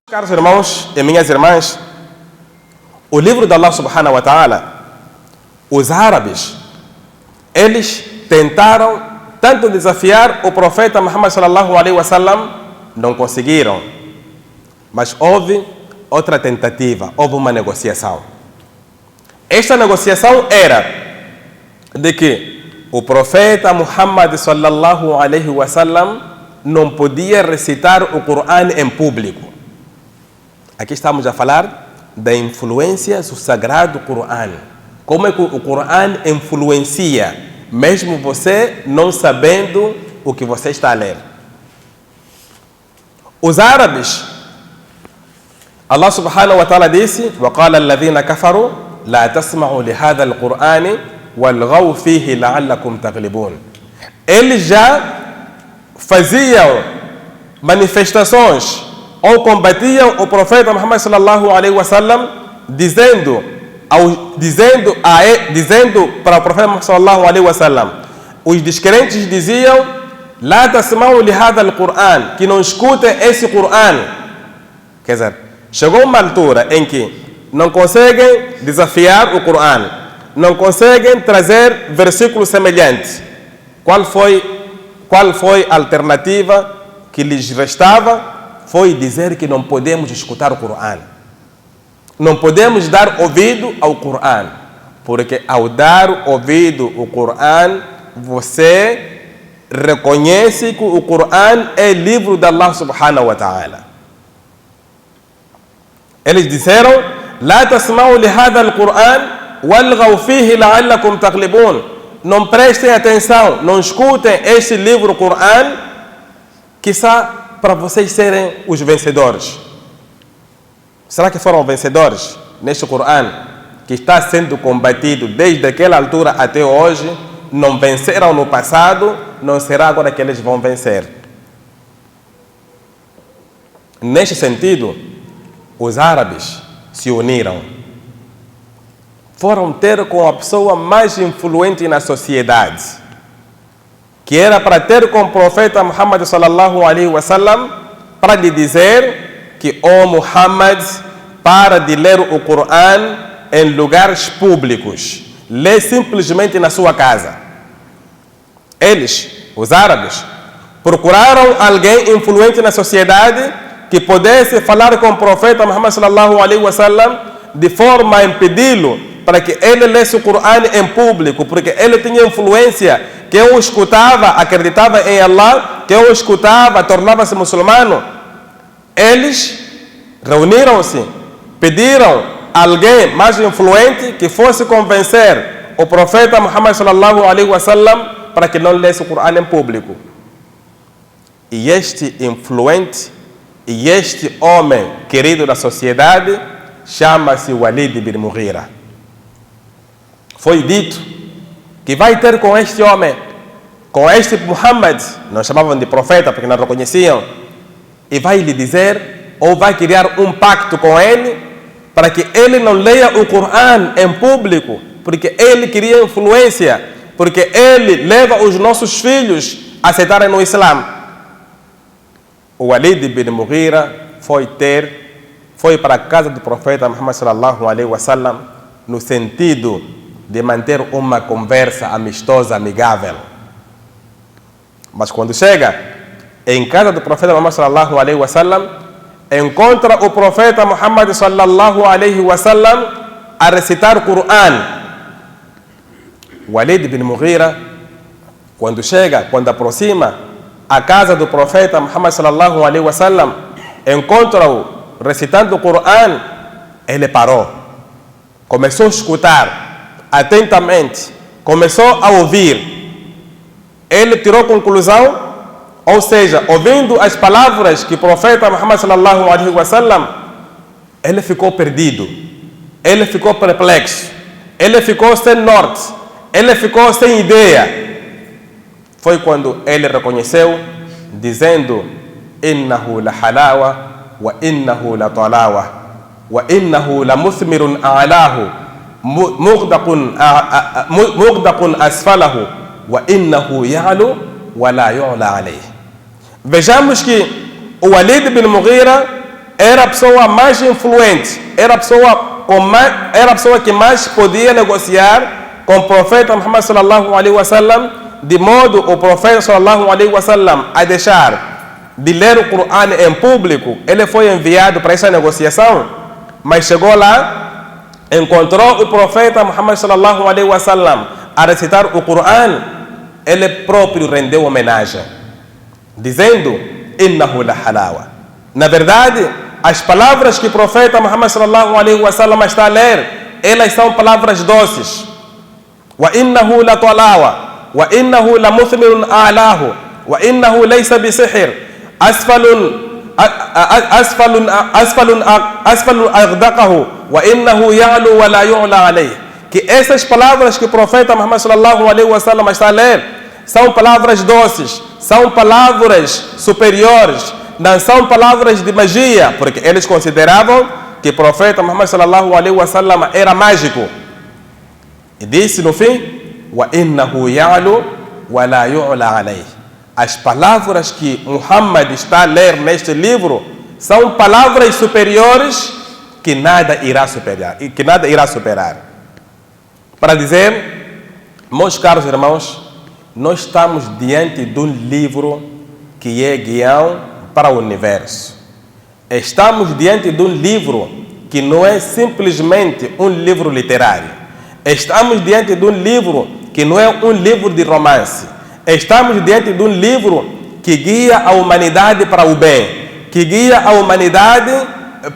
Caros irmãos e minhas irmãs, o livro de Allah subhanahu wa ta'ala, os árabes, eles tentaram tanto desafiar o profeta Muhammad sallallahu alaihi wasallam, não conseguiram. Mas houve outra tentativa, houve uma negociação. Esta negociação era de que o profeta Muhammad sallallahu alaihi wasallam não podia recitar o Corão em público. Aqui estamos a falar da influência do Sagrado Corão. Como é que o Corão influencia, mesmo você não sabendo o que você está a ler. Os árabes, Allah subhanahu wa ta'ala disse: وَقَالَ الَّذِينَ كَفَرُوا لَا تَسْمَعُوا لِهَذَا الْقُرْآنِ وَالْغَوْا فِيهِ لَعَلَّكُمْ تَغْلِبُونَ. Eles já faziam manifestações ou combatiam o profeta Muhammad sallallahu alaihi wasallam, dizendo para o profeta Muhammad sallallahu alaihi wasallam, os descrentes diziam: "La tasma'u li hadha al-Qur'an", que não escutem esse Qur'an. Quer dizer, chegou uma altura em que não conseguem desafiar o Qur'an, não conseguem trazer versículos semelhantes. Qual foi a alternativa que lhes restava? Foi dizer que não podemos escutar o Corão. Não podemos dar ouvido ao Corão. Porque ao dar ouvido ao Corão, você reconhece que o Corão é livro de Allah subhanahu wa ta'ala. Eles disseram: "La tasma'u li hadha al-Qur'an walghaw fihi la'allakum taghlibun". Não prestem atenção, não escutem este livro Corão, quizá para vocês serem os vencedores. Será que foram vencedores neste Corão que está sendo combatido desde aquela altura até hoje? Não venceram no passado, não será agora que eles vão vencer. Neste sentido, os árabes se uniram. Foram ter com a pessoa mais influente na sociedade, que era para ter com o profeta Muhammad sallallahu alaihi wasallam, para lhe dizer que: "Oh Muhammad, para de ler o Corão em lugares públicos, lê simplesmente na sua casa". Eles, os árabes, procuraram alguém influente na sociedade que pudesse falar com o profeta Muhammad sallallahu alaihi wasallam de forma a impedi-lo para que ele lesse o Corão em público, porque ele tinha influência. Quem o escutava acreditava em Allah, quem o escutava tornava-se muçulmano. Eles reuniram-se, pediram alguém mais influente que fosse convencer o profeta Muhammad sallallahu alaihi wasallam para que não lesse o Corão em público. E este influente e este homem querido da sociedade chama-se Walid bin Mughira. Foi dito que vai ter com este homem, com este Muhammad, não chamavam de profeta porque não reconheciam, e vai lhe dizer, ou vai criar um pacto com ele, para que ele não leia o Corão em público, porque ele queria influência, porque ele leva os nossos filhos a aceitarem no Islã. O Walid bin Mughira foi para a casa do profeta Muhammad sallallahu alaihi wasallam no sentido de manter uma conversa amistosa, amigável. Mas quando chega em casa do profeta Muhammad sallallahu alaihi wasallam, encontra o profeta Muhammad sallallahu alaihi wasallam a recitar o Corão. Walid bin Mughira, quando aproxima a casa do profeta Muhammad sallallahu alaihi wasallam, encontra-o recitando o Corão, ele parou, começou a escutar atentamente, começou a ouvir. Ele tirou conclusão, ou seja, ouvindo as palavras que o profeta Muhammad sallallahu alaihi wasallam, ele ficou perdido, ele ficou perplexo, ele ficou sem norte, ele ficou sem ideia. Foi quando ele reconheceu, dizendo: "Innahu la halawa wa innahu la talawa wa innahu la muthmirun a'lahu mughdaqun asfalahu wa innahu ya'lu wa la yu'la alayhi. Vejamos que o Walid bin Mughira era a pessoa mais influente, era a pessoa que mais podia negociar com o profeta Muhammad sallallahu alaihi wasallam, de modo o profeta sallallahu alaihi wasallam a deixar de ler o Corão em público. Ele foi enviado para essa negociação, mas chegou lá, encontrou o profeta Muhammad sallallahu alaihi wasallam a recitar o Corão. Ele próprio rendeu homenagem, dizendo: innahu la halawa. Na verdade, as palavras que o profeta Muhammad sallallahu alaihi wasallam está a ler, elas são palavras doces. Wa innahu la talawa, wa innahu la muthmirun a'lahu, wa innahu laysa bi sihr, asfalun aghdaqahu, wa innahu ya'lu wa la yu'la alayhi. Que essas palavras que o profeta Muhammad sallallahu alaihi wasallam está a ler são palavras doces, são palavras superiores, não são palavras de magia, porque eles consideravam que o profeta Muhammad sallallahu alaihi wasallam era mágico. E disse no fim: wa innahu ya'lu wa la yu'la alayhi. As palavras que Muhammad está a ler neste livro são palavras superiores que nada irá superar. Para dizer, meus caros irmãos, nós estamos diante de um livro que é guião para o universo. Estamos diante de um livro que não é simplesmente um livro literário. Estamos diante de um livro que não é um livro de romance. Estamos diante de um livro que guia a humanidade para o bem, que guia a humanidade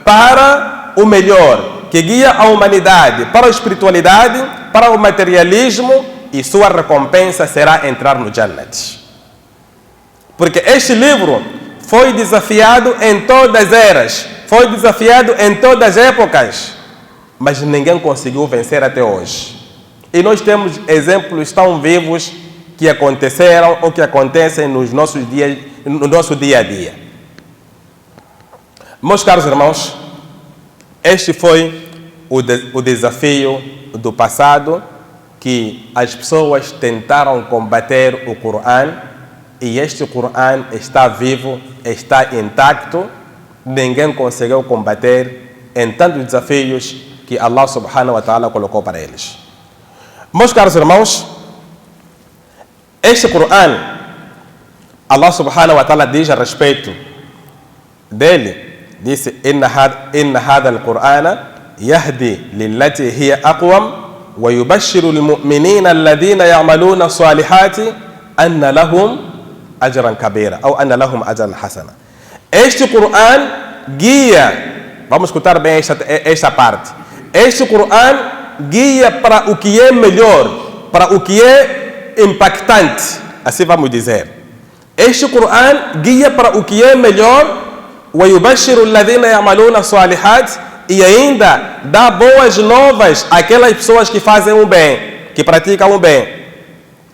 para o melhor, que guia a humanidade para a espiritualidade, para o materialismo, e sua recompensa será entrar no Jannat. Porque este livro foi desafiado em todas as eras, foi desafiado em todas as épocas, mas ninguém conseguiu vencer até hoje. E nós temos exemplos tão vivos que aconteceram ou que acontecem no nosso dia a dia. Meus caros irmãos, este foi o desafio do passado, que as pessoas tentaram combater o Corão, e este Corão está vivo, está intacto. Ninguém conseguiu combater em tantos desafios que Allah subhanahu wa ta'ala colocou para eles. Meus caros irmãos, este Corão, Allah subhanahu wa ta'ala diz a respeito dele, disse: inna hadha al-Qur'ana yahdi lillati hiya aqwam wa yubashshiru lil-mu'minina alladhina ya'maluna as-salihati anna lahum ajran kabira ou anna lahum ajran hasana. Este Corão guia, vamos escutar bem esta parte. Este Corão guia para o que é melhor, para o que é impactante, assim vamos dizer. Este Corão guia para o que é melhor, وَيُبَشِّرُ الَّذِينَ يَعْمَلُونَ الصَّالِحَاتِ, e ainda dá boas novas àquelas pessoas que fazem o bem, que praticam o bem.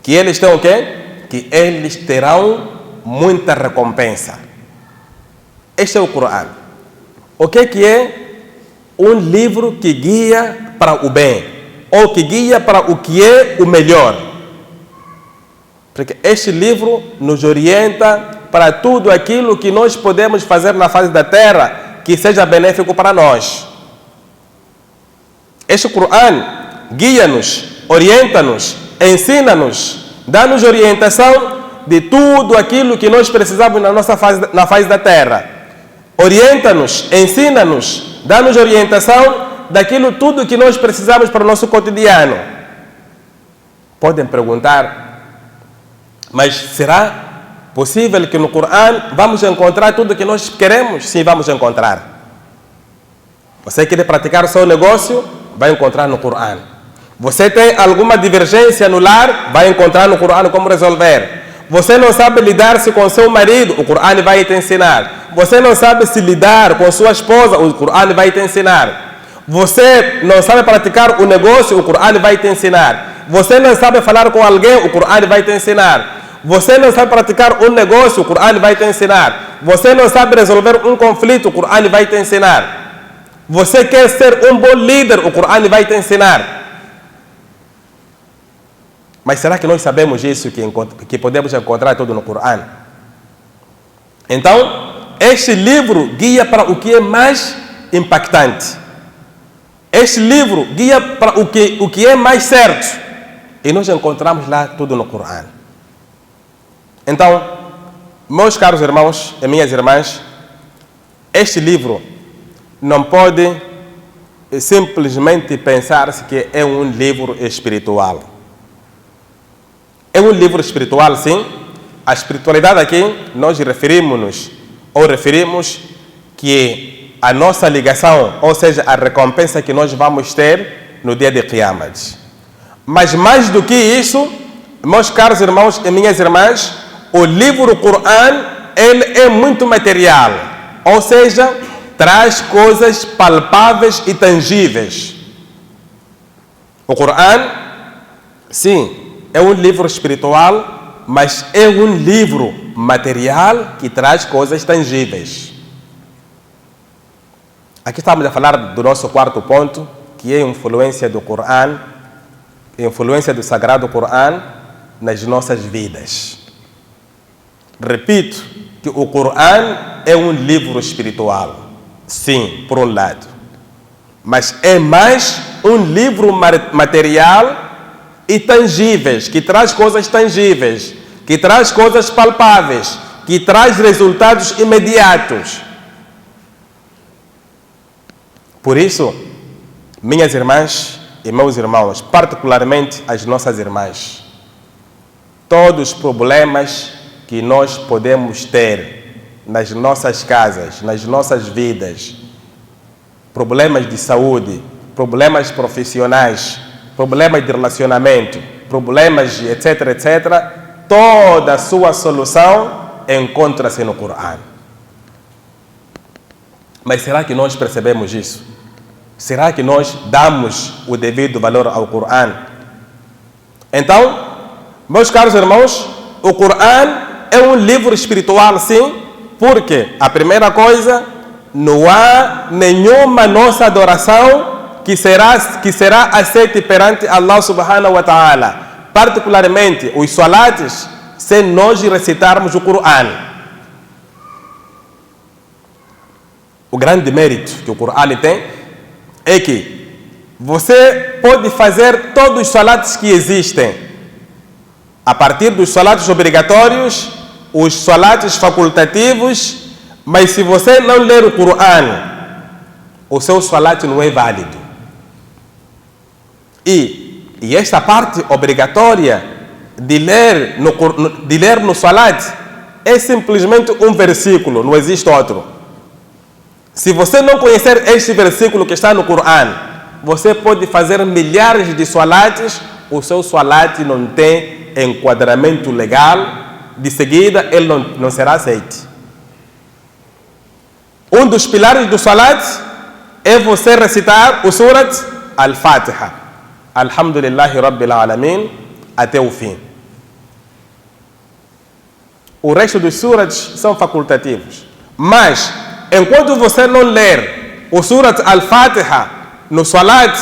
Que eles têm o quê? Que eles terão muita recompensa. Este é o Corão. O que é um livro que guia para o bem, ou que guia para o que é o melhor? Porque este livro nos orienta para tudo aquilo que nós podemos fazer na face da terra que seja benéfico para nós. Este Corão guia-nos, orienta-nos, ensina-nos, dá-nos orientação de tudo aquilo que nós precisamos na face da terra. Orienta-nos, ensina-nos, dá-nos orientação daquilo tudo que nós precisamos para o nosso cotidiano. Podem perguntar, mas será possível que no Corão vamos encontrar tudo que nós queremos? Sim, vamos encontrar. Você quer praticar o seu negócio? Vai encontrar no Corão. Você tem alguma divergência no lar? Vai encontrar no Corão como resolver. Você não sabe lidar-se com seu marido? O Corão vai te ensinar. Você não sabe se lidar com sua esposa? O Corão vai te ensinar. Você não sabe praticar o negócio? O Corão vai te ensinar. Você não sabe falar com alguém? O Corão vai te ensinar. Você não sabe praticar um negócio? O Corão vai te ensinar. Você não sabe resolver um conflito? O Corão vai te ensinar. Você quer ser um bom líder? O Corão vai te ensinar. Mas será que nós sabemos isso que podemos encontrar tudo no Corão? Então, este livro guia para o que é mais impactante. Este livro guia para o que é mais certo. E nós encontramos lá tudo no Corão. Então, meus caros irmãos e minhas irmãs, este livro não pode simplesmente pensar-se que é um livro espiritual. É um livro espiritual, sim. A espiritualidade aqui, nós referimos que a nossa ligação, ou seja, a recompensa que nós vamos ter no dia de Qiyamah. Mas mais do que isso, meus caros irmãos e minhas irmãs, o livro Corão, ele é muito material, ou seja, traz coisas palpáveis e tangíveis. O Corão, sim, é um livro espiritual, mas é um livro material que traz coisas tangíveis. Aqui estamos a falar do nosso quarto ponto, que é a influência do Corão, a influência do Sagrado Corão nas nossas vidas. Repito que o Corão é um livro espiritual, sim, por um lado, mas é mais um livro material e tangíveis, que traz coisas tangíveis, que traz coisas palpáveis, que traz resultados imediatos. Por isso, minhas irmãs e meus irmãos, particularmente as nossas irmãs, todos os problemas que nós podemos ter nas nossas casas, nas nossas vidas, problemas de saúde, problemas profissionais, problemas de relacionamento, problemas de etc, etc, toda a sua solução encontra-se no Corão. Mas será que nós percebemos isso? Será que nós damos o devido valor ao Corão? Então, meus caros irmãos, o Corão é um livro espiritual, sim, porque a primeira coisa, não há nenhuma nossa adoração que será aceita perante Allah subhanahu wa ta'ala, particularmente os salates, se nós recitarmos o Corão. O grande mérito que o Corão tem é que você pode fazer todos os salates que existem, a partir dos salates obrigatórios, os salates facultativos, mas se você não ler o Corão, o seu salate não é válido. E esta parte obrigatória de ler no salat é simplesmente um versículo, não existe outro. Se você não conhecer este versículo que está no Corão, você pode fazer milhares de salates, o seu salat não tem enquadramento legal, de seguida ele não será aceito. Um dos pilares do salat é você recitar o surat Al-Fatiha, Alhamdulillahi Rabbil Alamin, até o fim. O resto dos surats são facultativos. Mas, enquanto você não ler o surat Al-Fatiha no salat,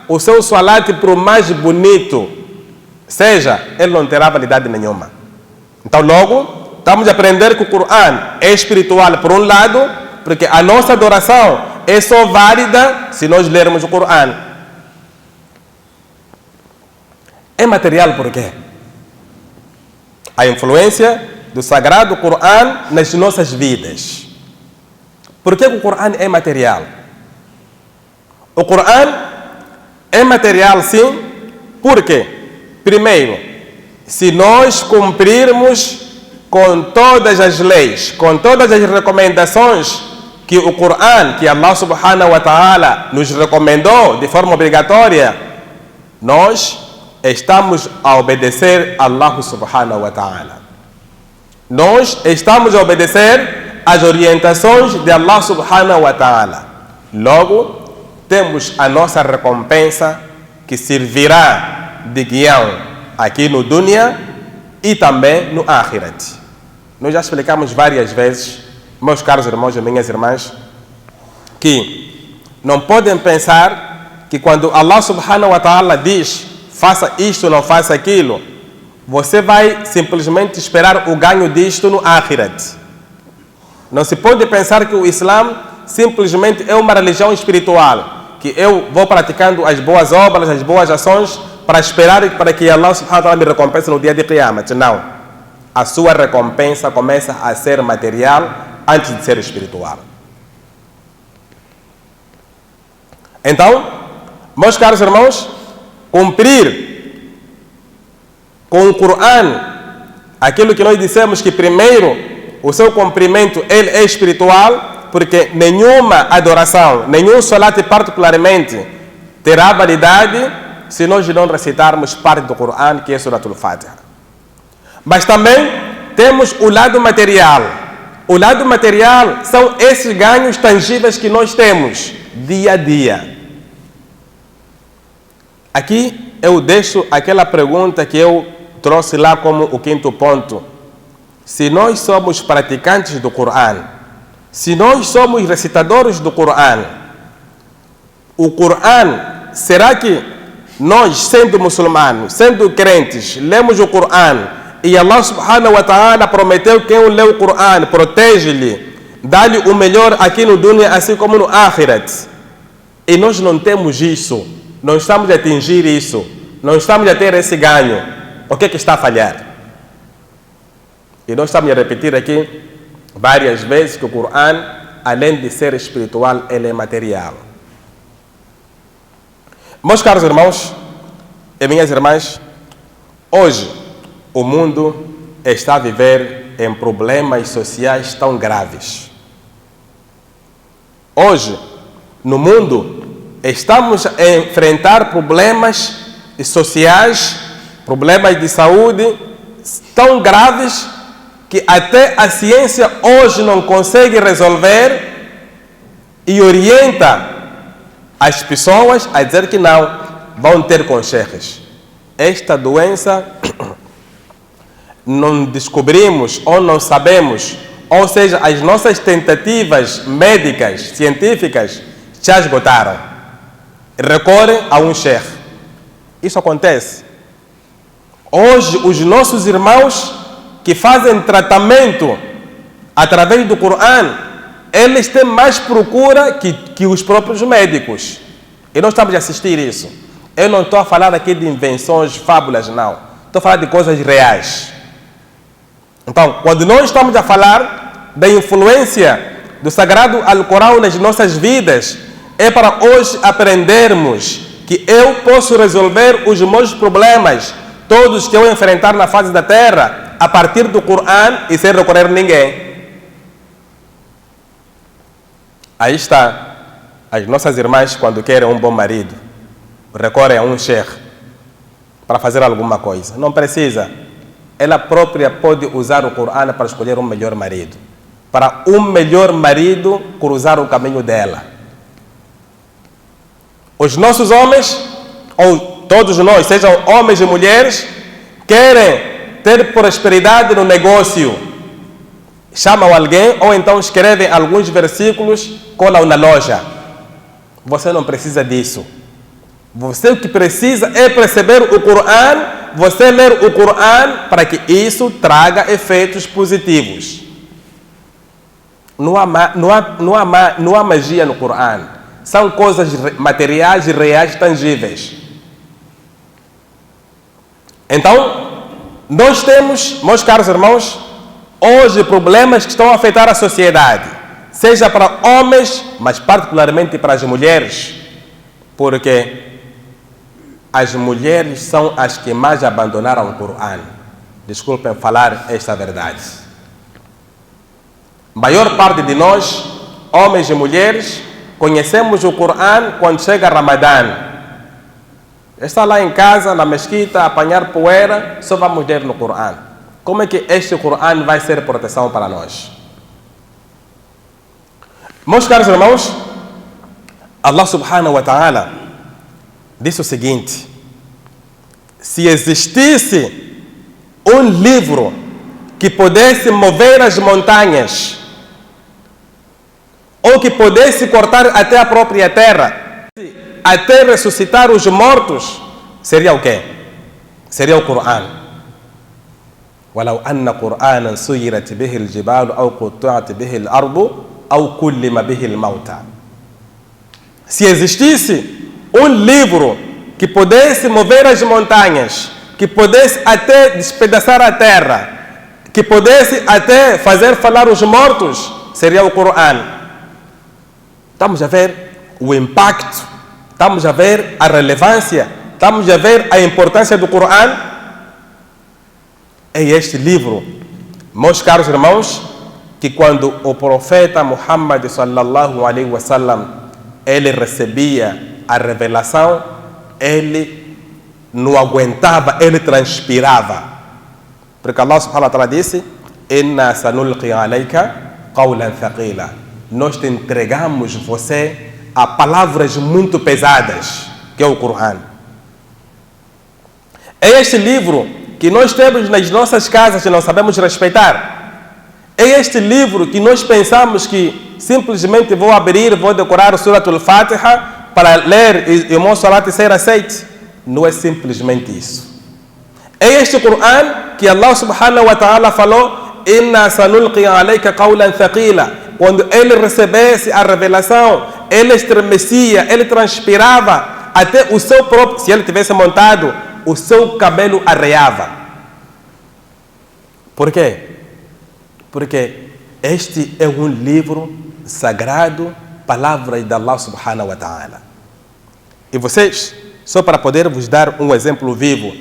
o seu salat, por mais bonito seja, ele não terá validade nenhuma. Então, logo, estamos a aprender que o Corão é espiritual por um lado, porque a nossa adoração é só válida se nós lermos o Corão. É material por quê? A influência do Sagrado Corão nas nossas vidas. Por que o Corão é material? O Corão é material, sim, porque, primeiro, se nós cumprirmos com todas as leis, com todas as recomendações que o Corão, que Allah subhanahu wa ta'ala nos recomendou de forma obrigatória, nós estamos a obedecer a Allah subhanahu wa ta'ala. Nós estamos a obedecer as orientações de Allah subhanahu wa ta'ala. Logo, temos a nossa recompensa que servirá de guião aqui no dunya e também no akhirat. Nós já explicamos várias vezes, meus caros irmãos e minhas irmãs, que não podem pensar que quando Allah subhanahu wa ta'ala diz faça isto, não faça aquilo, você vai simplesmente esperar o ganho disto no Akhirat. Não se pode pensar que o Islã simplesmente é uma religião espiritual, que eu vou praticando as boas obras, as boas ações, para esperar para que Allah subhanahu wa ta'ala me recompense no dia de Qiyamah. Não. A sua recompensa começa a ser material antes de ser espiritual. Então, meus caros irmãos, cumprir com o Coran aquilo que nós dissemos que primeiro o seu cumprimento ele é espiritual, porque nenhuma adoração, nenhum salat particularmente terá validade se nós não recitarmos parte do Coran, que é Suratul Fatiha. Mas também temos o lado material. O lado material são esses ganhos tangíveis que nós temos dia a dia. Aqui eu deixo aquela pergunta que eu trouxe lá como o quinto ponto. Se nós somos praticantes do Coran, se nós somos recitadores do Coran, o Coran, será que nós, sendo muçulmanos, sendo crentes, lemos o Coran e Allah subhanahu wa ta'ala prometeu que quem lê o Coran protege-lhe, dá-lhe o melhor aqui no dunya, assim como no Akhirat, e nós não temos isso, não estamos a atingir isso, não estamos a ter esse ganho, o que é que está a falhar? E nós estamos a repetir aqui várias vezes que o Coran, além de ser espiritual, ele é material. Meus caros irmãos e minhas irmãs, hoje o mundo está a viver em problemas sociais tão graves. Hoje, no mundo, estamos a enfrentar problemas sociais, problemas de saúde tão graves que até a ciência hoje não consegue resolver e orienta as pessoas a dizer que não, vão ter concheques. Esta doença não descobrimos ou não sabemos, ou seja, as nossas tentativas médicas, científicas, já esgotaram. Recorrem a um chefe. Isso acontece. Hoje, os nossos irmãos que fazem tratamento através do Coran, eles têm mais procura que os próprios médicos. E nós estamos a assistir isso. Eu não estou a falar aqui de invenções, fábulas, não. Estou a falar de coisas reais. Então, quando nós estamos a falar da influência do Sagrado Alcorão nas nossas vidas, é para hoje aprendermos que eu posso resolver os meus problemas, todos que eu enfrentar na face da terra, a partir do Coran e sem recorrer a ninguém. Aí está. As nossas irmãs, quando querem um bom marido, recorrem a um sheikh para fazer alguma coisa. Não precisa. Ela própria pode usar o Coran para escolher um melhor marido. Para um melhor marido cruzar o caminho dela. Os nossos homens, ou todos nós, sejam homens e mulheres, querem ter prosperidade no negócio. Chamam alguém ou então escrevem alguns versículos, colam na loja. Você não precisa disso. Você o que precisa é perceber o Coran, você ler o Coran para que isso traga efeitos positivos. Não há magia no Coran. São coisas materiais e reais, tangíveis. Então, nós temos, meus caros irmãos, hoje problemas que estão a afetar a sociedade, seja para homens, mas particularmente para as mulheres, porque as mulheres são as que mais abandonaram o Coran. Desculpem falar esta verdade. A maior parte de nós, homens e mulheres, conhecemos o Coran quando chega Ramadã. Está lá em casa, na mesquita, a apanhar poeira, só vamos ler no Coran. Como é que este Coran vai ser proteção para nós? Meus caros irmãos, Allah subhanahu wa ta'ala disse o seguinte: se existisse um livro que pudesse mover as montanhas, ou que pudesse cortar até a própria terra, até ressuscitar os mortos, seria o quê? Seria o Coran. وَلَوْ أَنَّ قُرْآنًا سُيِّرَتْ بِهِ الْجِبَالُ أَوْ قُطِّعَتْ بِهِ الْأَرْضُ أَوْ كُلِّمَ بِهِ الْمَوْتَى. Se existisse um livro que pudesse mover as montanhas, que pudesse até despedaçar a terra, que pudesse até fazer falar os mortos, seria o Coran. Estamos a ver o impacto, estamos a ver a relevância, estamos a ver a importância do Coran. É este livro, meus caros irmãos, que quando o profeta Muhammad sallallahu alaihi wasallam ele recebia a revelação, ele não aguentava, ele transpirava. Porque Allah subhanahu wa ta'ala disse: Inna sanulqi alayka qawlan thaqila. Nós te entregamos você a palavras muito pesadas, que é o Coran. É este livro que nós temos nas nossas casas e não sabemos respeitar. É este livro que nós pensamos que simplesmente vou abrir, vou decorar o Surat al-Fatiha para ler e o meu salat ser aceito. Não é simplesmente isso. É este Coran que Allah subhanahu wa ta'ala falou: Inna sanulqi alayka qawlan thaqila. Quando ele recebesse a revelação, ele estremecia, ele transpirava, até o seu próprio, se ele tivesse montado, o seu cabelo arreava. Por quê? Porque este é um livro sagrado, palavras de Allah subhanahu wa ta'ala. E vocês, só para poder vos dar um exemplo vivo,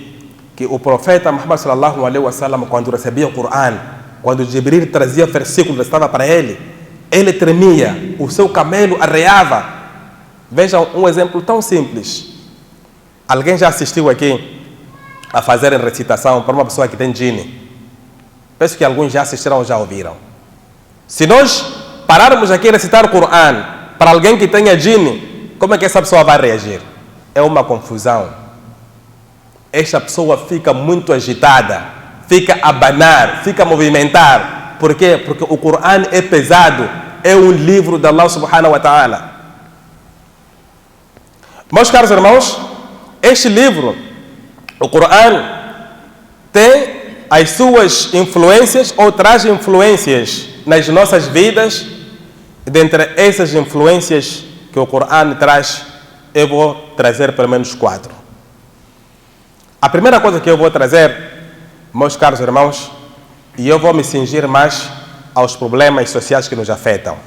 que o profeta Muhammad sallallahu alaihi wasallam, quando recebia o Coran, quando Jibril trazia versículo, estava para ele tremia, o seu cabelo arreava. Vejam um exemplo tão simples. Alguém já assistiu aqui a fazer recitação para uma pessoa que tem djinni? Penso que alguns já assistiram ou já ouviram. Se nós pararmos aqui a recitar o Coran para alguém que tenha djinni, como é que essa pessoa vai reagir? É uma confusão. Esta pessoa fica muito agitada, fica a abanar, fica a movimentar. Por quê? Porque o Coran é pesado, é um livro de Allah subhanahu wa ta'ala. Meus caros irmãos, este livro, o Coran, tem as suas influências ou traz influências nas nossas vidas. Dentre essas influências que o Coran traz, eu vou trazer pelo menos 4. A primeira coisa que eu vou trazer, meus caros irmãos, e eu vou me cingir mais aos problemas sociais que nos afetam,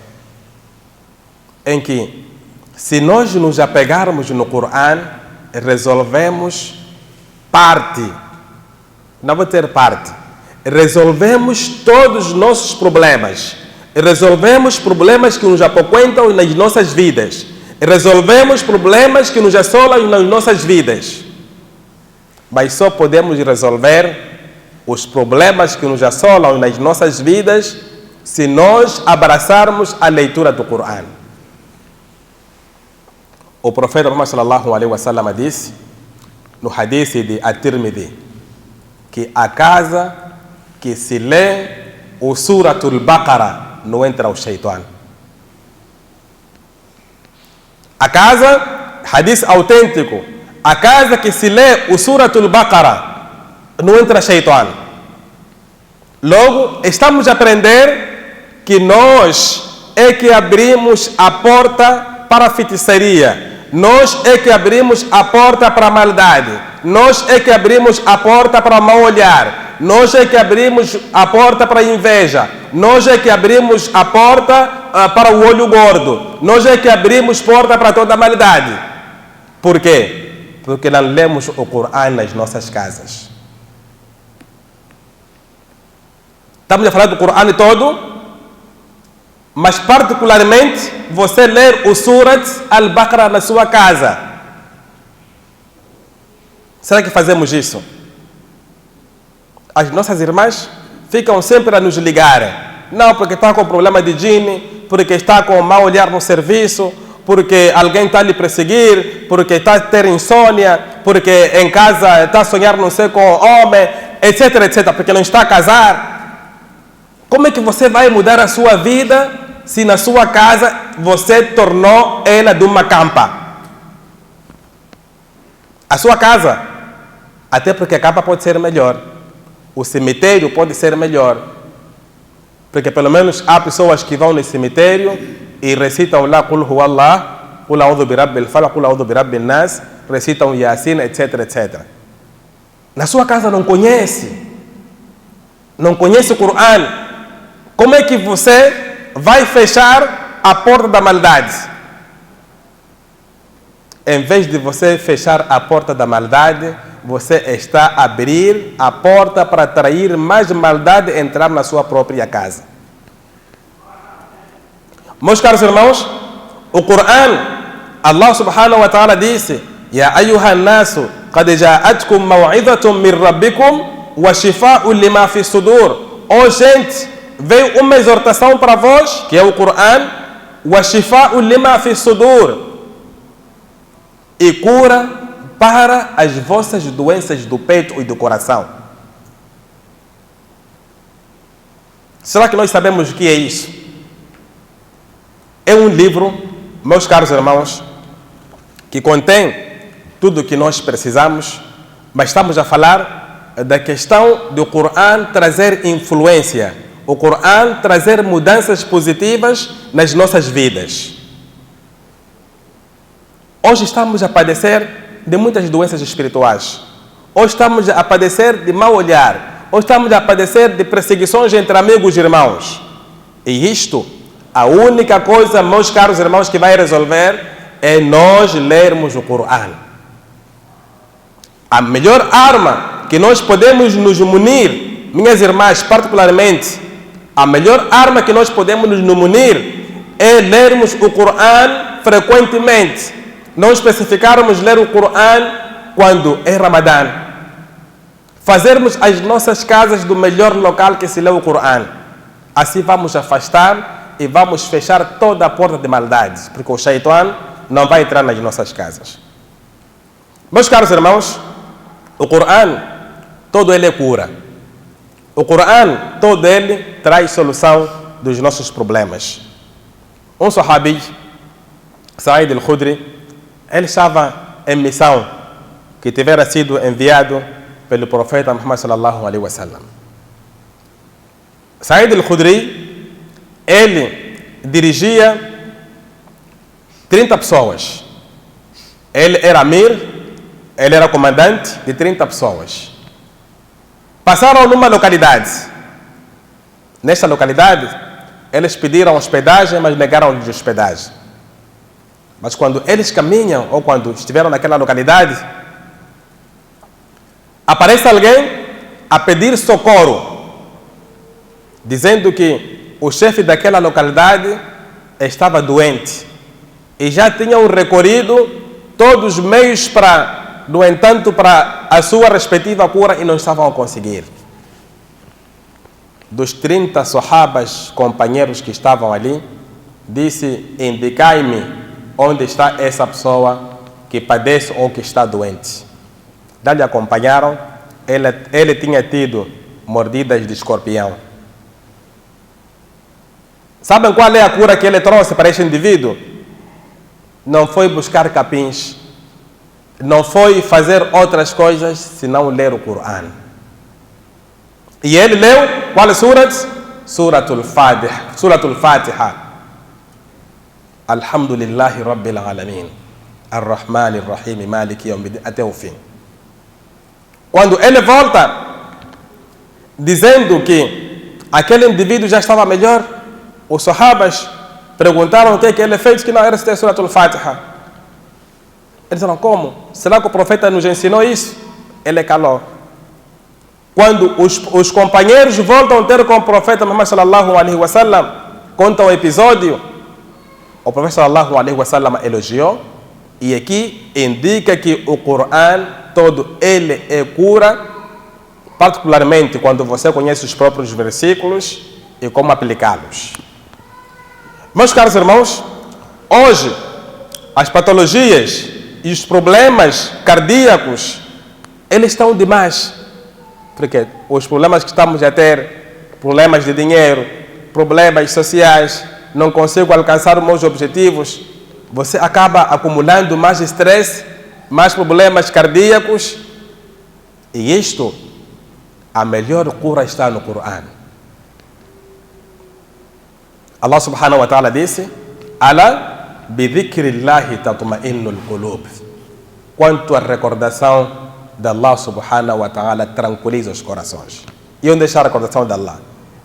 em que, se nós nos apegarmos no Coran, resolvemos parte, não vou ter parte, resolvemos todos os nossos problemas, resolvemos problemas que nos apoquentam nas nossas vidas, resolvemos problemas que nos assolam nas nossas vidas, mas só podemos resolver os problemas que nos assolam nas nossas vidas se nós abraçarmos a leitura do Coran. O profeta Muhammad sallallahu alaihi wasallam disse, no hadith de At-Tirmidhi, que a casa que se lê o Suratul Baqarah não entra o Shaitan. A casa, hadith autêntico, a casa que se lê o Suratul Baqarah não entra Shaitan. Logo, estamos a aprender que nós é que abrimos a porta para a feitiçaria, nós é que abrimos a porta para a maldade, nós é que abrimos a porta para o mau olhar, nós é que abrimos a porta para a inveja, nós é que abrimos a porta para o olho gordo, nós é que abrimos porta para toda a maldade. Por quê? Porque não lemos o Coran nas nossas casas. Estamos a falar do Coran todo, mas particularmente você ler o Surat al-Baqarah na sua casa. Será que fazemos isso? As nossas irmãs ficam sempre a nos ligar. Não, porque está com problema de djinni, porque está com mau olhar no serviço, porque alguém está a lhe perseguir, porque está a ter insônia, porque em casa está a sonhar não sei com o homem, etc, etc, porque não está a casar. Como é que você vai mudar a sua vida se na sua casa você tornou ela de uma campa? A sua casa, até porque a capa pode ser melhor. O cemitério pode ser melhor. Porque pelo menos há pessoas que vão no cemitério e recitam lá Qul Huwallah, Qul A'udhu Birabbil Falaq, Qul A'udhu Birabbin Nas, recitam Yasin, etc, etc. Na sua casa não conhece o Coran. Como é que você vai fechar a porta da maldade? Em vez de você fechar a porta da maldade, você está a abrir a porta para atrair mais maldade e entrar na sua própria casa. Meus caros irmãos, o Coran, Allah subhanahu wa ta'ala disse: Ya ayyuhan nasu, qad ja'atkum maw'idhatun min rabbikum wa shifa'un lima fi sudur. Oh gente, veio uma exortação para vós, que é o Coran, wa shifa'un lima fi sudur, e cura para as vossas doenças do peito e do coração. Será que nós sabemos o que é isso? É um livro, meus caros irmãos, que contém tudo o que nós precisamos, mas estamos a falar da questão do Coran trazer influência, o Coran trazer mudanças positivas nas nossas vidas. Hoje estamos a padecer de muitas doenças espirituais. Hoje estamos a padecer de mau olhar. Hoje estamos a padecer de perseguições entre amigos e irmãos. E isto, a única coisa, meus caros irmãos, que vai resolver é nós lermos o Coran. A melhor arma que nós podemos nos munir, minhas irmãs, particularmente, a melhor arma que nós podemos nos munir é lermos o Coran frequentemente. Não especificarmos ler o Coran quando é Ramadã. Fazermos as nossas casas do melhor local que se lê o Coran. Assim vamos afastar e vamos fechar toda a porta de maldade, porque o Shaitan não vai entrar nas nossas casas. Meus caros irmãos, o Coran, todo ele é cura. O Coran, todo ele traz solução dos nossos problemas. Um sahabi, Sa'id al-Khudri, ele estava em missão que tivera sido enviado pelo profeta Muhammad sallallahu alaihi wasallam. Sa'id al-Khudri, ele dirigia 30 pessoas. Ele era amir, ele era comandante de 30 pessoas. Passaram numa localidade. Nesta localidade, eles pediram hospedagem, mas negaram-lhes hospedagem. Mas quando eles caminham, ou quando estiveram naquela localidade, aparece alguém a pedir socorro, dizendo que o chefe daquela localidade estava doente e já tinham recorrido todos os meios no entanto, para a sua respectiva cura e não estavam a conseguir. Dos 30 sahabas, companheiros que estavam ali, disse: indicai-me onde está essa pessoa que padece ou que está doente. Daí acompanharam. Ele tinha tido mordidas de escorpião. Sabem qual é a cura que ele trouxe para este indivíduo? Não foi buscar capins, não foi fazer outras coisas, senão ler o Coran. E ele leu qual surat? Suratul Fatiha. Alhamdulillahi Rabbil Alamin, Ar-Rahman Ar-Rahim, Maliki Yawmiddin, até o fim. Quando ele volta dizendo que aquele indivíduo já estava melhor, os sahabas perguntaram o que ele fez, que não era citar Suratul Fatiha. Eles disseram: como? Será que o profeta nos ensinou isso? Ele calou. Quando os companheiros voltam a ter com o profeta Muhammad sallallahu alaihi wasallam, contam o episódio, o profeta sallallahu alaihi wasallam elogiou, e aqui indica que o Coran todo ele é cura, particularmente quando você conhece os próprios versículos e como aplicá-los. Meus caros irmãos, hoje as patologias e os problemas cardíacos, eles estão demais. Porque os problemas que estamos a ter, problemas de dinheiro, problemas sociais, não consigo alcançar os meus objetivos, você acaba acumulando mais estresse mais problemas cardíacos. E isto, a melhor cura está no Coran. Allah subhanahu wa ta'ala disse: Ala bidhikrillahi tatma'innul qulub. Quanto à recordação de Allah subhanahu wa ta'ala tranquiliza os corações. E onde está a recordação de Allah?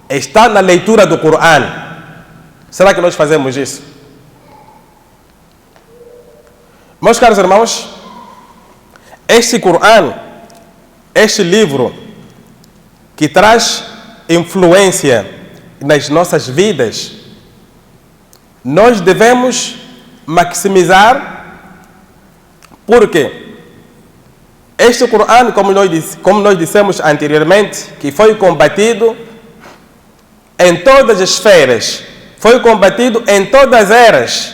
Está na leitura do Coran. Será que nós fazemos isso? Meus caros irmãos, este Coran, este livro que traz influência nas nossas vidas, nós devemos maximizar, porque este Coran, como nós dissemos anteriormente, que foi combatido em todas as esferas, foi combatido em todas as eras,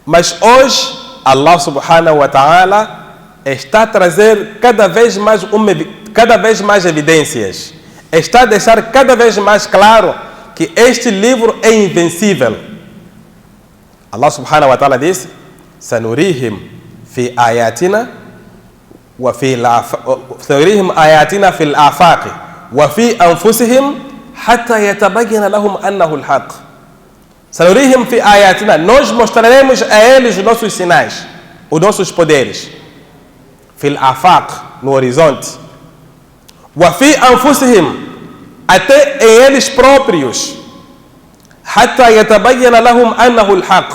mas hoje Allah subhanahu wa ta'ala está a trazer cada vez mais evidências, está a deixar cada vez mais claro que este livro é invencível. Allah subhanahu wa ta'ala diz: Sanurihim fi ayatina wa fi sanurihim ayatina fil afaqi wa fi anfusihim hatta yatabayyana lahum annahu al-haq. Sanurihim fi ayatina, nós mostraremos a eles os nossos sinais, os nossos poderes. Fil afaq, no horizonte. Wa fi anfusihim, até em eles próprios. Hatta yatabayyana lahum annahu al-haq,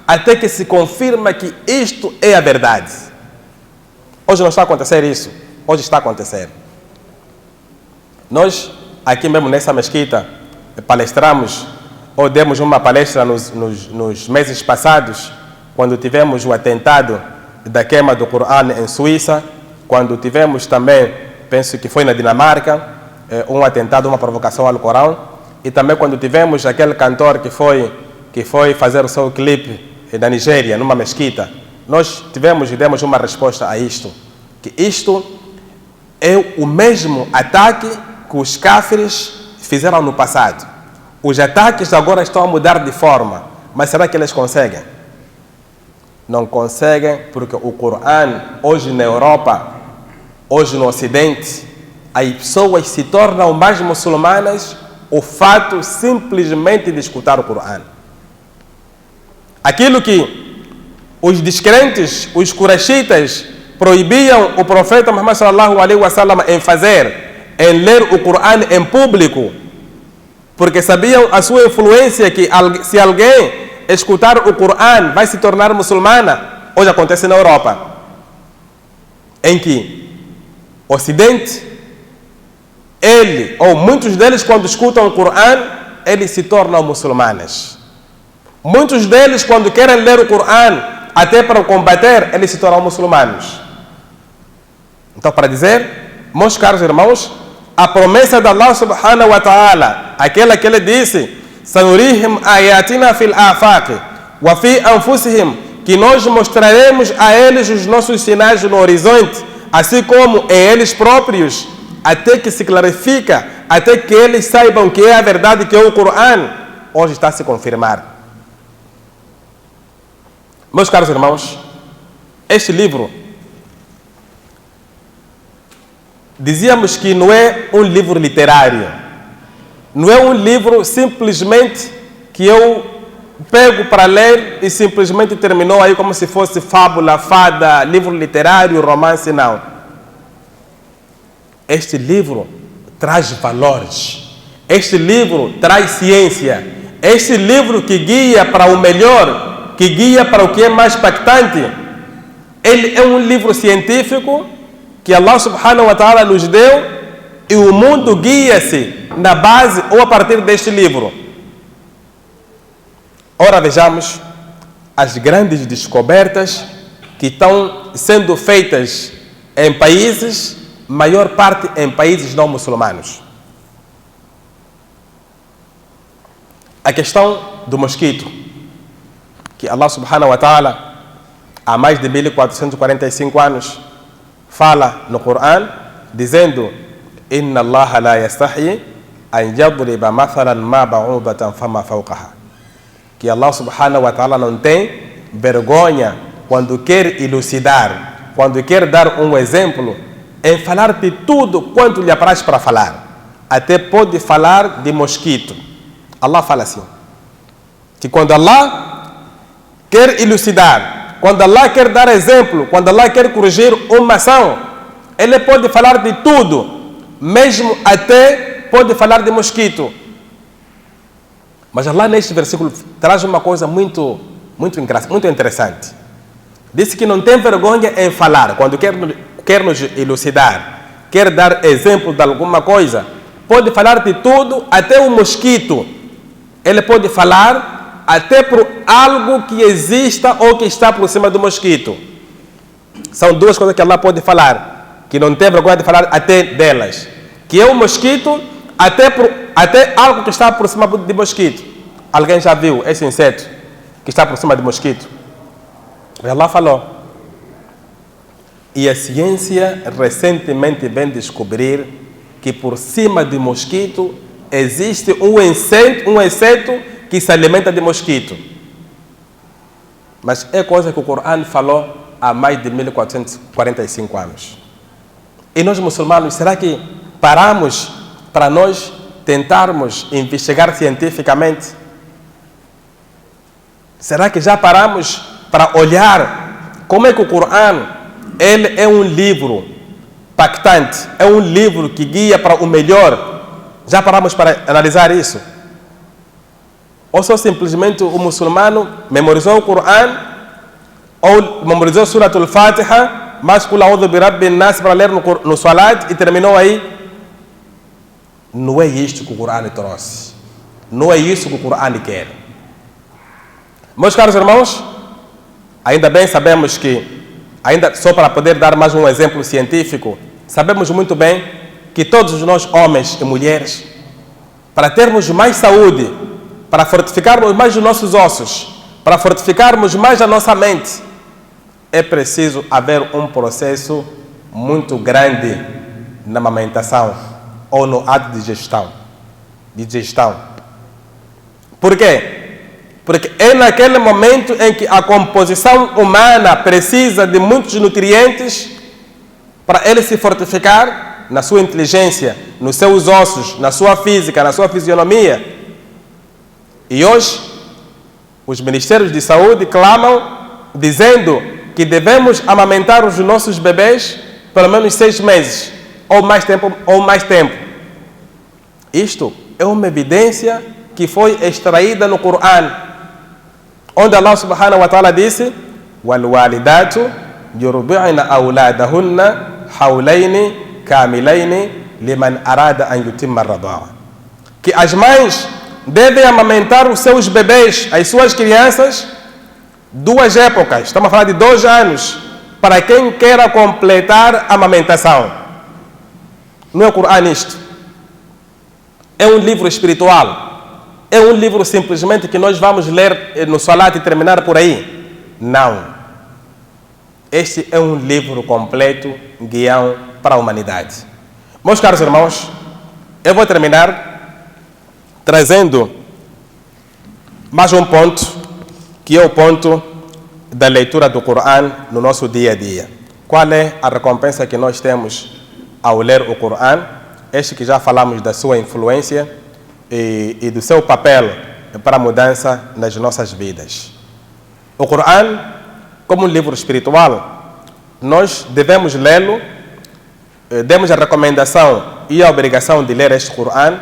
até que se confirma que isto é a verdade. Hoje não está a acontecer isso. Hoje está a acontecer. Nós, aqui mesmo nessa mesquita, palestramos, ou demos uma palestra nos meses passados, quando tivemos o atentado da queima do Coran em Suíça, quando tivemos também, penso que foi na Dinamarca, um atentado, uma provocação ao Corão, e também quando tivemos aquele cantor que foi fazer o seu clipe na Nigéria, numa mesquita. Nós tivemos e demos uma resposta a isto, que isto é o mesmo ataque que os cáfires fizeram no passado. Os ataques agora estão a mudar de forma, mas será que eles conseguem? Não conseguem, porque o Coran, hoje na Europa, hoje no Ocidente, as pessoas se tornam mais muçulmanas o fato simplesmente de escutar o Coran. Aquilo que os descrentes, os quraishitas, proibiam o profeta Muhammad sallallahu alaihi wasallam em fazer, em ler o Coran em público, porque sabiam a sua influência, que se alguém escutar o Coran vai se tornar muçulmana. Hoje acontece na Europa, em que o Ocidente, ele ou muitos deles, quando escutam o Coran, eles se tornam muçulmanos. Muitos deles, quando querem ler o Coran, até para o combater, eles se tornam muçulmanos. Então, para dizer, meus caros irmãos, a promessa de Allah subhanahu wa ta'ala, aquela que ele disse: Sanurihim ayatina fil afaqi wa fi anfusihim, que nós mostraremos a eles os nossos sinais no horizonte, assim como em eles próprios, até que se clarifica, até que eles saibam que é a verdade, que é o Coran, hoje está a se confirmar. Meus caros irmãos, este livro, dizíamos que não é um livro literário, não é um livro simplesmente que eu pego para ler e simplesmente terminou aí como se fosse fábula, fada, livro literário, romance, não. Este livro traz valores, este livro traz ciência, este livro que guia para o melhor, que guia para o que é mais impactante. Ele é um livro científico que Allah subhanahu wa ta'ala nos deu, e o mundo guia-se na base ou a partir deste livro. Ora, vejamos as grandes descobertas que estão sendo feitas em países, maior parte em países não muçulmanos. A questão do mosquito, que Allah subhanahu wa ta'ala, há mais de 1445 anos, fala no Coran, dizendo: Inna Allah la yastahi an yadriba mathalan ma ba'udatan fama fawqaha. Que Allah subhanahu wa ta'ala não tem vergonha quando quer elucidar, quando quer dar um exemplo, em falar de tudo quanto lhe apraz para falar. Até pode falar de mosquito. Allah fala assim, que quando Allah quer elucidar, quando Allah quer dar exemplo, quando Allah quer corrigir uma ação, Ele pode falar de tudo, mesmo até pode falar de mosquito. Mas Allah neste versículo traz uma coisa muito interessante. Disse que não tem vergonha em falar, quando quer nos elucidar, quer dar exemplo de alguma coisa, pode falar de tudo, até o mosquito. Ele pode falar até por algo que exista ou que está por cima do mosquito. São duas coisas que Allah pode falar, que não tem vergonha de falar até delas. Que é o mosquito, até algo que está por cima de mosquito. Alguém já viu esse inseto que está por cima de mosquito? E Allah falou. E a ciência recentemente vem descobrir que por cima de mosquito existe um inseto que se alimenta de mosquito. Mas é coisa que o Corão falou há mais de 1445 anos. E nós muçulmanos, será que paramos para nós tentarmos investigar cientificamente? Será que já paramos para olhar como é que o Corão, ele é um livro pactante, é um livro que guia para o melhor? Já paramos para analisar isso? Ou só simplesmente o muçulmano memorizou o Corão, ou memorizou Surat al-Fatiha, mas Qul a'udhu bi Rabbin Nas para ler no Salat e terminou aí? Não é isto que o Corão trouxe. Não é isso que o Corão quer. Meus caros irmãos, ainda bem sabemos que, ainda só para poder dar mais um exemplo científico, sabemos muito bem que todos nós, homens e mulheres, para termos mais saúde, para fortificarmos mais os nossos ossos, para fortificarmos mais a nossa mente, é preciso haver um processo muito grande na amamentação ou no ato de digestão. Por quê? Porque é naquele momento em que a composição humana precisa de muitos nutrientes para ele se fortificar na sua inteligência, nos seus ossos, na sua física, na sua fisionomia. E hoje, os ministérios de saúde clamam dizendo que devemos amamentar os nossos bebês pelo menos 6 meses, ou mais tempo. Isto é uma evidência que foi extraída no Corão, onde Allah subhanahu wa ta'ala disse: وَالْوَالِدَاتُ يُرْضِعْنَ أَوْلَادَهُنَّ حَوْلَيْنِ كَامِلَيْنِ لِمَنْ أَرَادَ أَنْ يُتِمَّ الرَّضَاعَةَ. Que as mães devem amamentar os seus bebês, as suas crianças, 2 épocas. Estamos a falar de 2 anos, para quem queira completar a amamentação. Não é o Corão isto. É um livro espiritual. É um livro simplesmente que nós vamos ler no Salat e terminar por aí. Não. Este é um livro completo, guião para a humanidade. Meus caros irmãos, eu vou terminar trazendo mais um ponto, que é o ponto da leitura do Corão no nosso dia a dia. Qual é a recompensa que nós temos ao ler o Corão? Este que já falamos da sua influência e do seu papel para a mudança nas nossas vidas. O Corão, como um livro espiritual, nós devemos lê-lo, demos a recomendação e a obrigação de ler este Corão.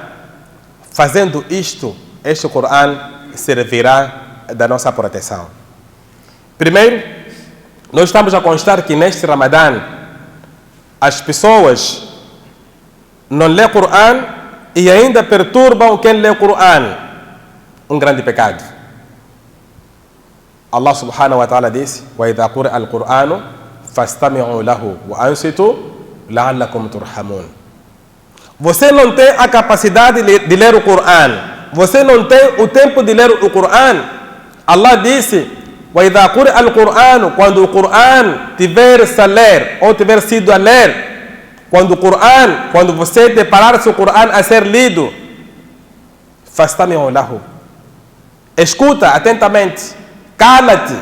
Fazendo isto, este Corão servirá da nossa proteção. Primeiro, nós estamos a constar que neste Ramadã as pessoas não lêem o Corão e ainda perturbam quem lê o Corão. Um grande pecado. Allah subhanahu wa ta'ala disse: وَإِذَا قُرِئَ الْقُرْآنُ فَاسْتَمِعُوا لَهُ وَأَنصِتُوا لَعَلَّكُمْ تُرْحَمُونَ. Você não tem a capacidade de ler o Corão. Você não tem o tempo de ler o Corão. Allah disse: وَإِذَا قُرِئَ الْقُرْآنُ, quando o Corão tiver a ler ou tiver sido a ler, quando você deparar-se o Corão a ser lido, فَاسْتَمِعُوا لَهُ, escuta atentamente, cala-te,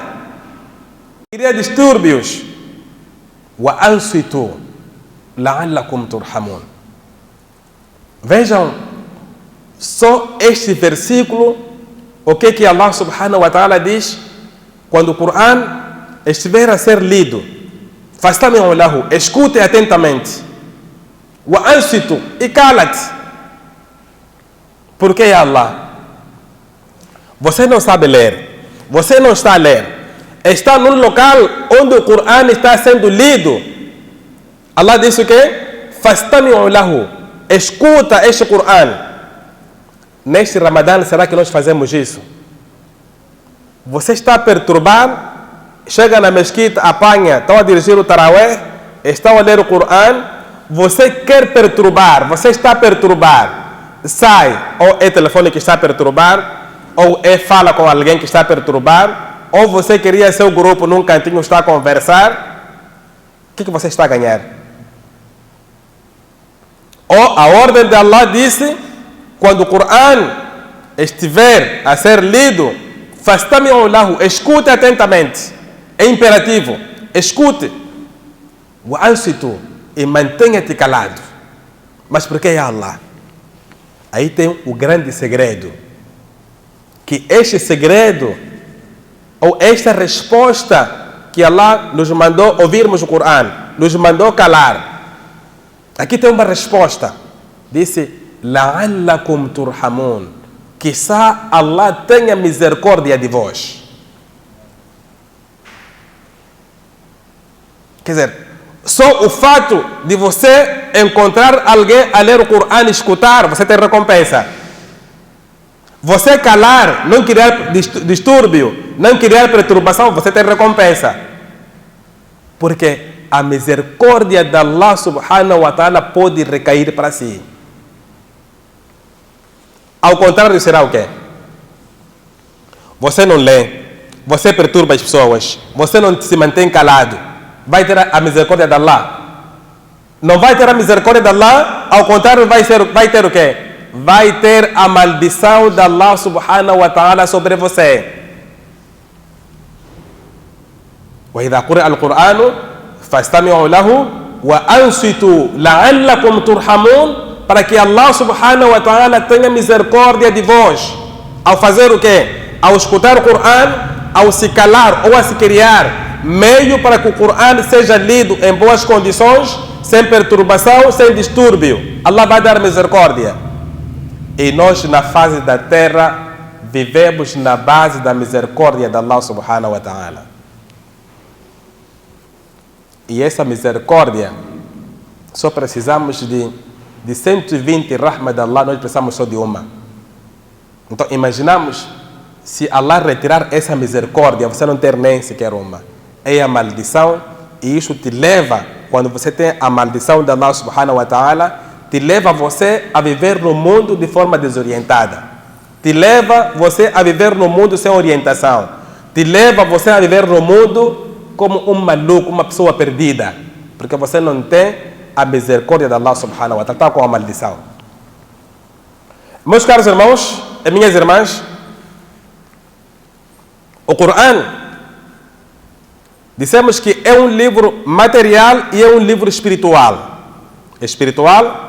cria distúrbios. وَأَنْصِتُوا لَعَلَّكُمْ تُرْحَمُونَ. Vejam só este versículo, o que Allah subhanahu wa ta'ala diz quando o Coran estiver a ser lido. فَاسْتَمِعُوا لَهُ, escute atentamente. وَأَنْصِتُوا, e cala-te. Por que Allah? Você não sabe ler, você não está a ler, está num local onde o Coran está sendo lido. Allah disse o quê? فَاسْتَمِعُوا لَهُ, escuta este Coran. Neste Ramadã, será que nós fazemos isso? Você está a perturbar, chega na mesquita, apanha, estão a dirigir o Tarawih, estão a ler o Coran, você quer perturbar, você está a perturbar, sai, ou é telefone que está a perturbar, ou é fala com alguém que está a perturbar, ou você queria seu grupo num cantinho está a conversar, o que você está a ganhar? Ou a ordem de Allah disse, quando o Coran estiver a ser lido, fastami'u lahu, escute atentamente, é imperativo, escute, wa ansitu, e mantenha-te calado. Mas por que é Allah? Aí tem o grande segredo, que este segredo, ou esta resposta que Allah nos mandou ouvirmos o Coran, nos mandou calar. Aqui tem uma resposta, disse, la'allakum turhamun, quizá Allah tenha misericórdia de vós. Quer dizer, só o fato de você encontrar alguém a ler o Coran e escutar, você tem recompensa. Você calar, não criar distúrbio, não criar perturbação, você tem recompensa. Porque a misericórdia de Allah subhanahu wa ta'ala pode recair para si. Ao contrário, será o quê? Você não lê, você perturba as pessoas, você não se mantém calado, vai ter a misericórdia de Allah? Não vai ter a misericórdia de Allah, ao contrário, vai ter o quê? Vai ter a maldição de Allah subhanahu wa ta'ala sobre você. وَإِذَا قُرِئَ الْقُرْآنُ فَاسْتَمِعُوا لَهُ وَأَنْصِتُوا لَعَلَّكُمْ تُرْحَمُونَ, para que Allah subhanahu wa ta'ala tenha misericórdia de vós. Ao fazer o quê? Ao escutar o Coran, ao se calar ou a se criar meio para que o Coran seja lido em boas condições, sem perturbação, sem distúrbio. Allah vai dar misericórdia. E nós na fase da terra vivemos na base da misericórdia de Allah subhanahu wa ta'ala. E essa misericórdia, só precisamos de 120 rahmas de Allah, nós precisamos só de uma. Então imaginamos, se Allah retirar essa misericórdia, você não ter nem sequer uma. É a maldição, e isso te leva, quando você tem a maldição de Allah subhanahu wa ta'ala, te leva você a viver no mundo de forma desorientada. Te leva você a viver no mundo sem orientação. Te leva você a viver no mundo como um maluco, uma pessoa perdida. Porque você não tem a misericórdia de Allah subhanahu wa ta'ala, está com a maldição. Meus caros irmãos e minhas irmãs, o Coran, dissemos que é um livro material e é um livro espiritual. Espiritual,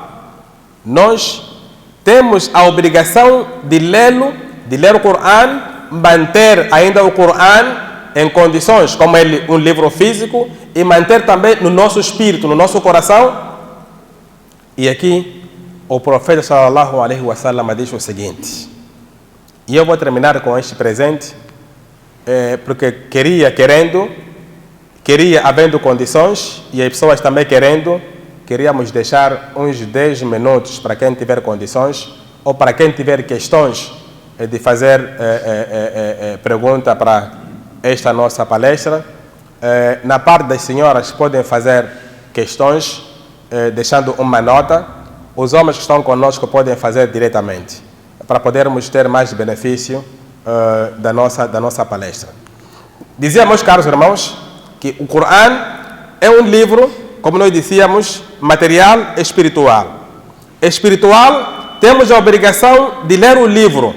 nós temos a obrigação de lê-lo, de ler o Coran, manter ainda o Coran em condições como ele, um livro físico, e manter também no nosso espírito, no nosso coração. E aqui o profeta sallallahu alaihi wasallam diz o seguinte, e eu vou terminar com este presente, porque queria havendo condições, e as pessoas também queríamos deixar uns 10 minutos para quem tiver condições, ou para quem tiver questões de fazer pergunta para esta nossa palestra. Na parte das senhoras podem fazer questões, deixando uma nota. Os homens que estão conosco podem fazer diretamente, para podermos ter mais benefício da nossa palestra. Dizia, meus caros irmãos, que o Coran é um livro, como nós dizíamos, material e espiritual. Espiritual, temos a obrigação de ler o livro,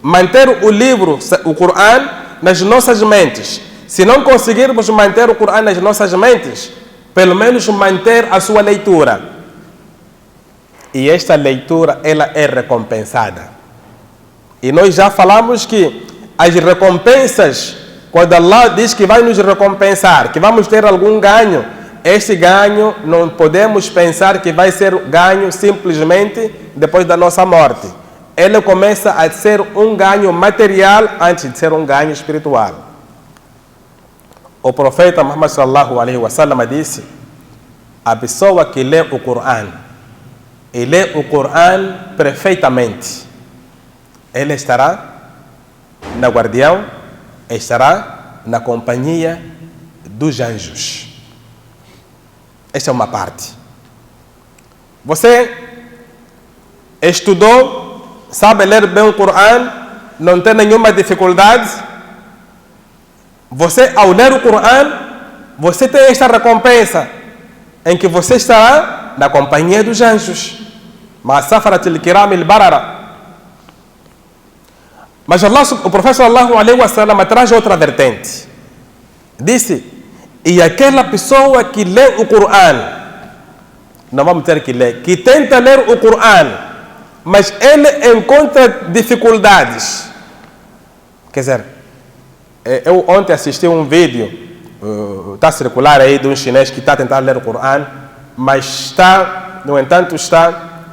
manter o livro, o Coran, nas nossas mentes. Se não conseguirmos manter o Coran nas nossas mentes, pelo menos manter a sua leitura. E esta leitura, ela é recompensada. E nós já falamos que as recompensas, quando Allah diz que vai nos recompensar, que vamos ter algum ganho, este ganho não podemos pensar que vai ser ganho simplesmente depois da nossa morte. Ele começa a ser um ganho material antes de ser um ganho espiritual. O profeta Muhammad sallallahu alaihi wasallam disse: a pessoa que lê o Corão e lê o Corão perfeitamente, ele estará na guardião, estará na companhia dos anjos. Esta é uma parte. Você estudou, sabe ler bem o Corão, não tem nenhuma dificuldade. Você, ao ler o Corão, você tem esta recompensa, em que você estará na companhia dos anjos. Mas safaratil kiram al-barara. Mas Allah, o profeta sallallahu alaihi wasallam traz outra vertente. Disse: e aquela pessoa que lê o Corão, não vamos ter que ler, que tenta ler o Corão, mas ele encontra dificuldades. Quer dizer, eu ontem assisti um vídeo, está a circular aí, de um chinês que está tentando ler o Corão, mas no entanto,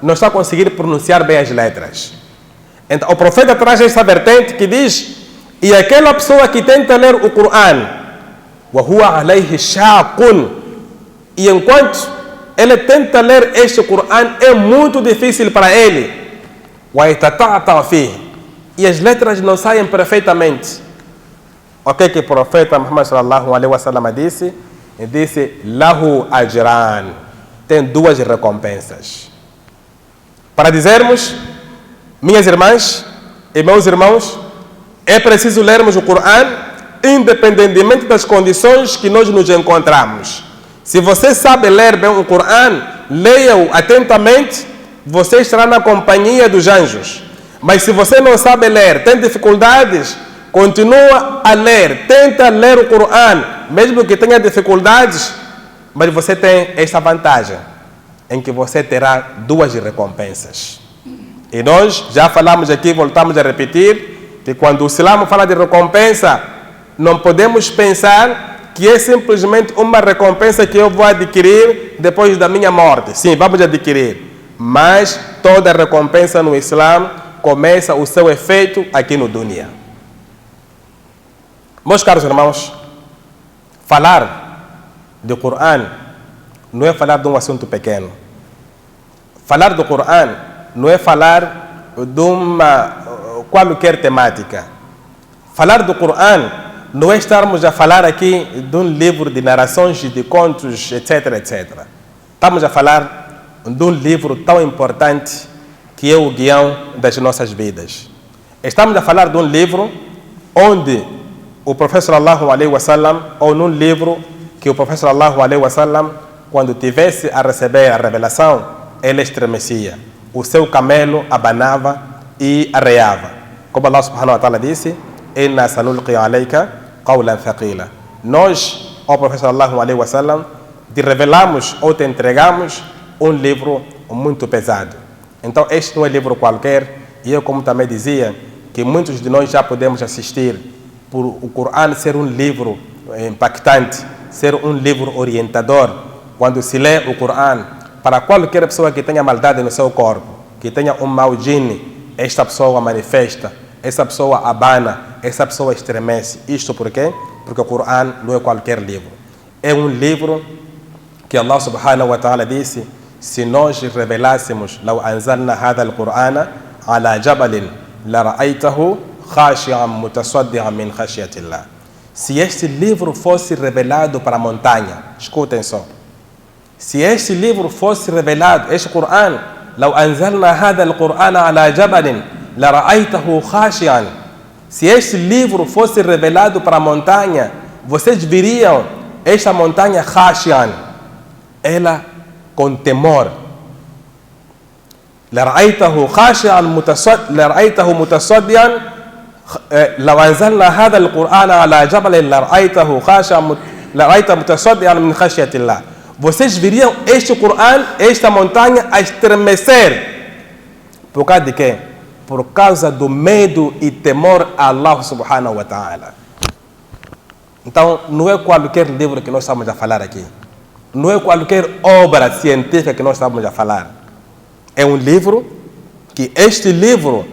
não está a conseguir pronunciar bem as letras. Então, o profeta traz essa vertente que diz: e aquela pessoa que tenta ler o Corão, وَهُوَ عَلَيْهِ شَاقٌ, e enquanto ele tenta ler este Corão, é muito difícil para ele. وَيَتَتَعْتَعْ فِيهِ, e as letras não saem perfeitamente. O que o profeta Muhammad sallallahu alaihi wasallam disse? Ele disse: lahu ajran, tem duas recompensas. Para dizermos, minhas irmãs e meus irmãos, é preciso lermos o Corão independentemente das condições que nós nos encontramos. Se você sabe ler bem o Corão, leia-o atentamente, você estará na companhia dos anjos. Mas se você não sabe ler, tem dificuldades, continua a ler, tenta ler o Corão, mesmo que tenha dificuldades, mas você tem esta vantagem, em que você terá duas recompensas. E nós já falamos aqui, voltamos a repetir, que quando o Islã fala de recompensa, não podemos pensar que é simplesmente uma recompensa que eu vou adquirir depois da minha morte. Sim, vamos adquirir. Mas toda recompensa no Islã começa o seu efeito aqui no dunya. Meus caros irmãos, falar do Corão não é falar de um assunto pequeno. Falar do Corão não é falar de uma qualquer temática. Falar do Corão não é estarmos a falar aqui de um livro de narrações, de contos, etc, etc. Estamos a falar de um livro tão importante que é o guião das nossas vidas. Estamos a falar de um livro onde o profeta sallallahu alaihi wasallam, ou num livro que o profeta sallallahu alaihi wasallam, quando tivesse a receber a revelação, ele estremecia. O seu camelo abanava e arreava. Como Allah subhanahu wa ta'ala disse: inna sanulqi alayka qawlan thaqila. Nós, ó profeta sallallahu alaihi wasallam, te revelamos ou te entregamos um livro muito pesado. Então este não é livro qualquer, e eu, como também dizia, que muitos de nós já podemos assistir por o Corão ser um livro impactante, ser um livro orientador. Quando se lê o Corão, para qualquer pessoa que tenha maldade no seu corpo, que tenha um mau jinn, esta pessoa manifesta, essa pessoa abana, essa pessoa estremece. Isto por quê? Porque o Corão não é qualquer livro. É um livro que Allah subhanahu wa ta'ala disse: se nós revelássemos, لو أنزلنا هذا القرآن على جبل لرأيته خاشعا متصدعا من خشية الله. Se este livro fosse revelado para a montanha, escutem só. Se este livro fosse revelado, este Corão, لو أنزلنا هذا القرآن على جبل لرأيته خاشعا. Se este livro fosse revelado para a montanha, vocês viriam esta montanha khashian, ela com temor. لرأيته خاشعا لرأيته متصدعا لو أنزلنا هذا القرآن على جبل لرأيته خاشعا لرأيته متصدعا من خشية الله. vocês viriam este Coran, esta montanha, a estremecer. Por causa de quê? Por causa do medo e temor a Allah subhanahu wa ta'ala. Então, não é qualquer livro que nós estamos a falar aqui. Não é qualquer obra científica que nós estamos a falar. É um livro que este livro,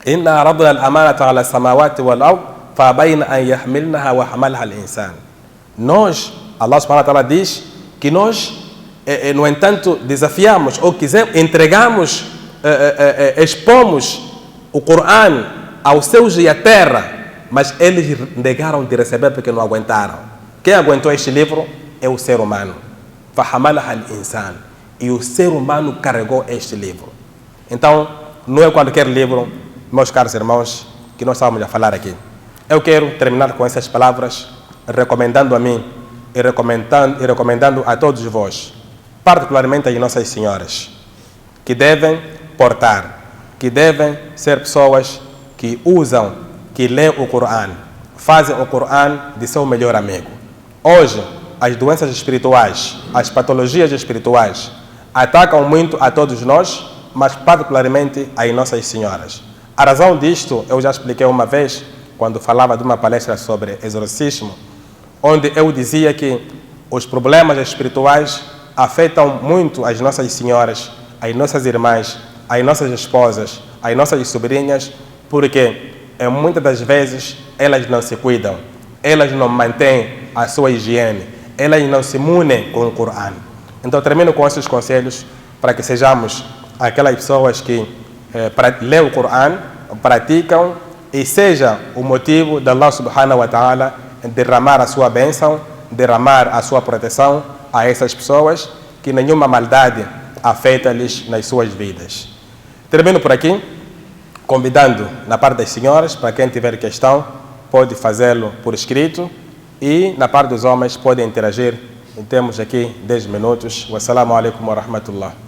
Inna aradna al-amanata ala samawati wal-ard, fa-bayna an yahmilnaha wa hamalaha al-insan. Nós, Allah subhanahu wa ta'ala diz que nós, no entanto, desafiamos ou entregamos, expomos o Coran aos céus e à terra, mas eles negaram de receber porque não aguentaram. Quem aguentou este livro é o ser humano. فَحَمَلَهَا الْإِنسَانِ. E o ser humano carregou este livro. Então, não é qualquer livro, meus caros irmãos, que nós estamos a falar aqui. Eu quero terminar com essas palavras, recomendando a mim e recomendando a todos vós, particularmente as nossas senhoras, que devem portar, que devem ser pessoas que usam, que leem o Coran, fazem o Coran de seu melhor amigo. Hoje, as doenças espirituais, as patologias espirituais, atacam muito a todos nós, mas particularmente as nossas senhoras. A razão disto, eu já expliquei uma vez, quando falava de uma palestra sobre exorcismo, onde eu dizia que os problemas espirituais afetam muito as nossas senhoras, as nossas irmãs, as nossas esposas, as nossas sobrinhas, porque muitas das vezes elas não se cuidam, elas não mantêm a sua higiene, elas não se munem com o Coran. Então termino com esses conselhos para que sejamos aquelas pessoas que leem o Coran, praticam e seja o motivo de Allah subhanahu wa ta'ala derramar a sua bênção, derramar a sua proteção a essas pessoas, que nenhuma maldade afeta-lhes nas suas vidas. Termino por aqui, convidando na parte das senhoras, para quem tiver questão, pode fazê-lo por escrito, e na parte dos homens, podem interagir. Temos aqui 10 minutos. Wassalamu alaikum wa rahmatullah.